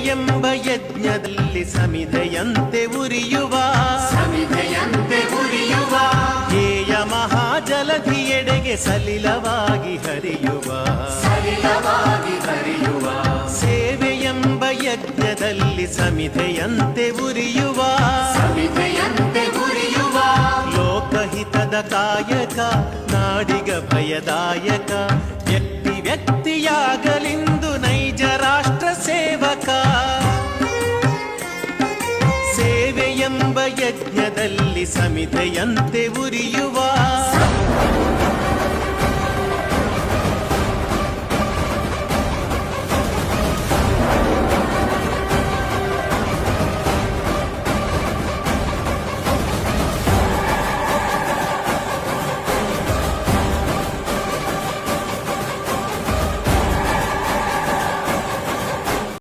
ಎಂಬ ಯಜ್ಞದಲ್ಲಿ ಸಮಿಧೆಯಂತೆ ಉರಿಯುವ ಧ್ಯೇಯ ಮಹಾಜಲಧಿಯೆಡೆಗೆ ಸಲಿಲವಾಗಿ ಹರಿಯುವ ಸೇವೆ ಎಂಬ ಯಜ್ಞದಲ್ಲಿ ಸಮಿಧೆಯಂತೆ ಉರಿಯುವ ಲೋಕಹಿತದ ಕಾಯಕ ನಾಡಿಗ ಭಯದಾಯಕ ವ್ಯಕ್ತಿ ವ್ಯಕ್ತಿಯಾಗಲಿಂದು ನೈಜ ರಾಷ್ಟ್ರ ಸೇವಕ ಸೇವೆ ಎಂಬ ಯಜ್ಞದಲ್ಲಿ ಸಮಿಧೆಯಂತೆ ಉರಿಯುವ